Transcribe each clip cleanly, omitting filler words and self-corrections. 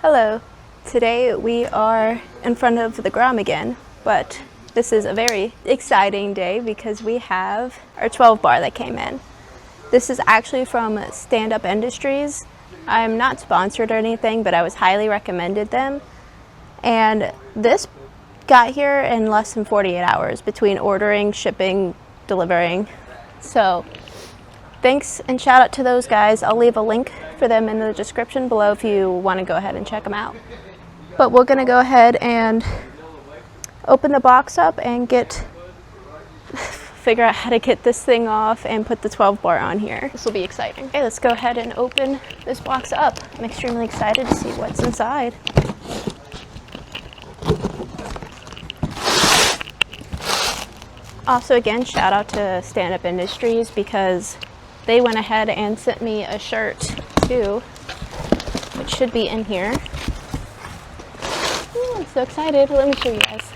Hello. Today we are in front of the Grom again, but this is a very exciting day because we have our 12 bar that came in. This is actually from Stand Up Industries. I'm not sponsored or anything, but I was highly recommended them. And this got here in less than 48 hours between ordering, shipping, delivering. So thanks and shout out to those guys. I'll leave a link for them in the description below if you want to go ahead and check them out. But we're going to go ahead and open the box up and figure out how to get this thing off and put the 12 bar on here. This will be exciting. Okay, let's go ahead and open this box up. I'm extremely excited to see what's inside. Also, again, shout out to Stand Up Industries because they went ahead and sent me a shirt too, which should be in here. Ooh, I'm so excited. Let me show you guys.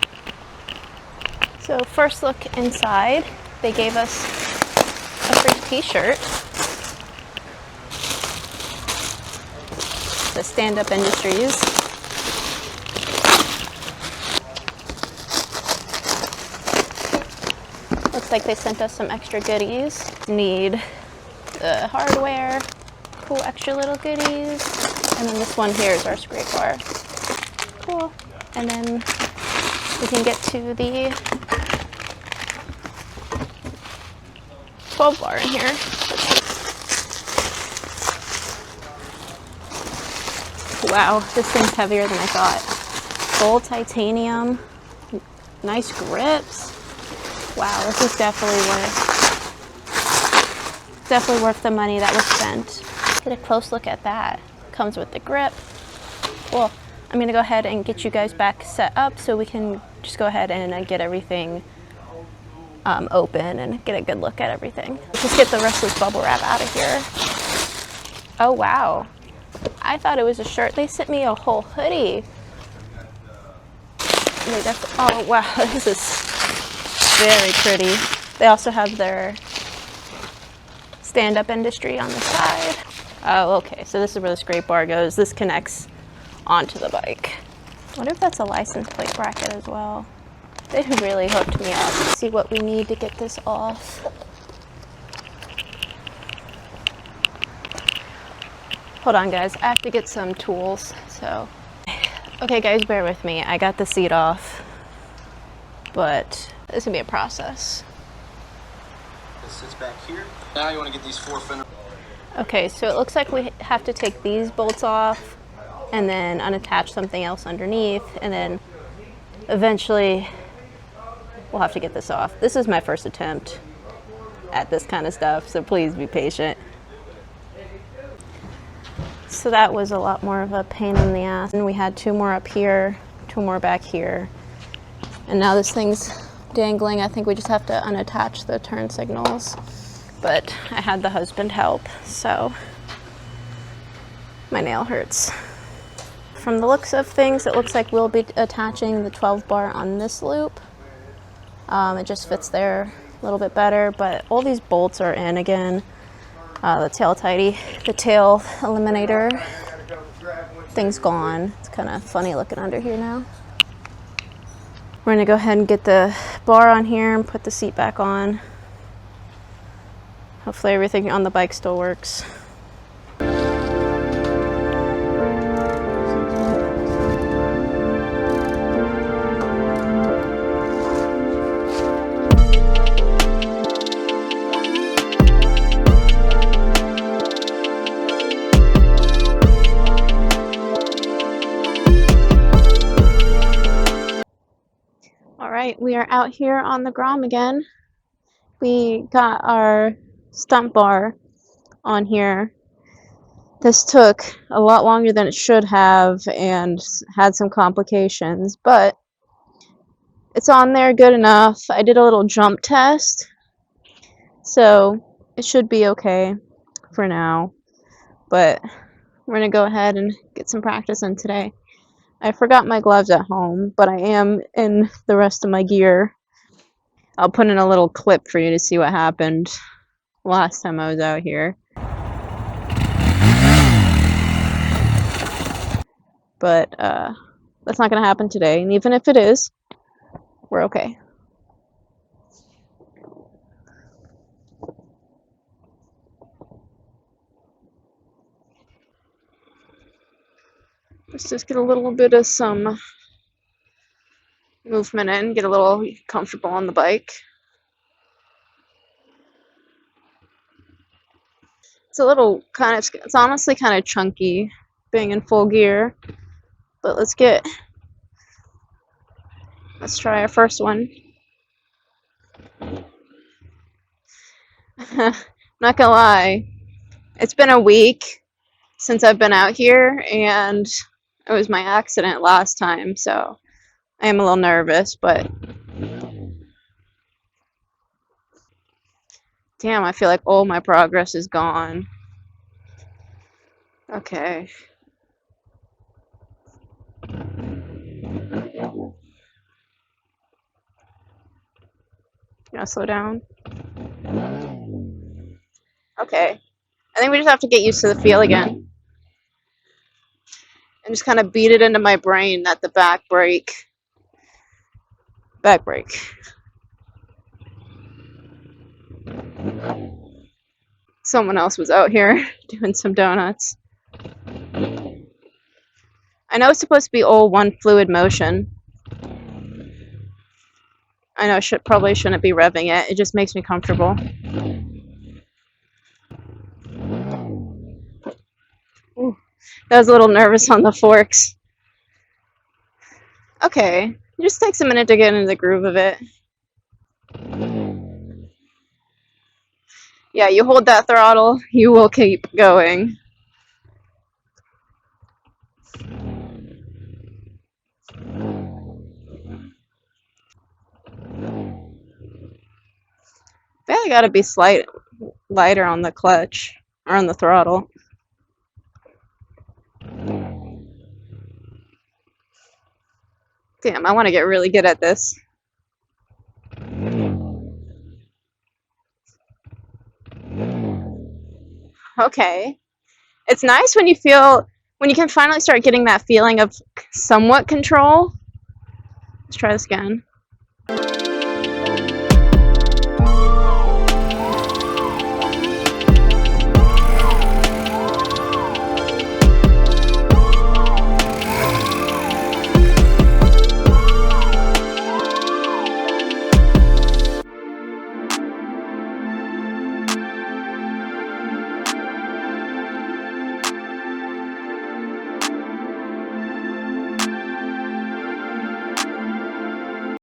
So first look inside, they gave us a free t-shirt. The Stand Up Industries. Looks like they sent us some extra goodies. Need the hardware, cool extra little goodies, and then this one here is our scrape bar. Cool. And then we can get to the 12 bar in here. Wow, this thing's heavier than I thought. Gold titanium, nice grips. Wow, this is definitely worth the money that was spent. Get a close look at that. Comes with the grip. Well, I'm gonna go ahead and get you guys back set up so we can just go ahead and get everything open and get a good look at everything. Let's just get the rest of this bubble wrap out of here. Oh wow, I thought it was a shirt. They sent me a whole hoodie. Oh wow, this is very pretty. They also have their Stand Up Industry on the side. Oh, okay, so this is where the scrape bar goes. This connects onto the bike. I wonder if that's a license plate bracket as well. They really hooked me up. Let's see what we need to get this off. Hold on guys, I have to get some tools, so. Okay guys, bear with me. I got the seat off, but this is gonna be a process. It sits back here. Now you want to get these four fenders. Okay, so it looks like we have to take these bolts off and then unattach something else underneath, and then eventually we'll have to get this off. This is my first attempt at this kind of stuff, so please be patient. So that was a lot more of a pain in the ass. And we had two more up here, two more back here. And now this thing's dangling. I think we just have to unattach the turn signals. But I had the husband help, so my nail hurts. From the looks of things, it looks like we'll be attaching the 12 bar on this loop. It just fits there a little bit better, but all these bolts are in again. The tail eliminator thing's gone. It's kind of funny looking under here now. We're gonna go ahead and get the bar on here and put the seat back on. Hopefully everything on the bike still works. All right, we are out here on the Grom again. We got our stunt bar on here. This took a lot longer than it should have and had some complications, but it's on there good enough. I did a little jump test, so it should be okay for now, but we're gonna go ahead and get some practice in today. I forgot my gloves at home, but I am in the rest of my gear. I'll put in a little clip for you to see what happened last time I was out here. but that's not going to happen today. And even if it is, we're okay. Let's just get a little bit of some movement in, get a little comfortable on the bike. It's a little it's honestly kind of chunky being in full gear, but let's try our first one. Not gonna lie, it's been a week since I've been out here, and it was my accident last time, so I am a little nervous, but damn, I feel like all my progress is gone. Okay. Gonna slow down. Okay. I think we just have to get used to the feel again. And just kind of beat it into my brain that the back brake. Someone else was out here doing some donuts. I know it's supposed to be all one fluid motion. I know I probably shouldn't be revving it. It just makes me comfortable. Ooh, I was a little nervous on the forks. Okay, it just takes a minute to get into the groove of it. Yeah, you hold that throttle, you will keep going. I gotta be lighter on the clutch or on the throttle. Damn, I want to get really good at this. Okay. It's nice when you can finally start getting that feeling of somewhat control. Let's try this again.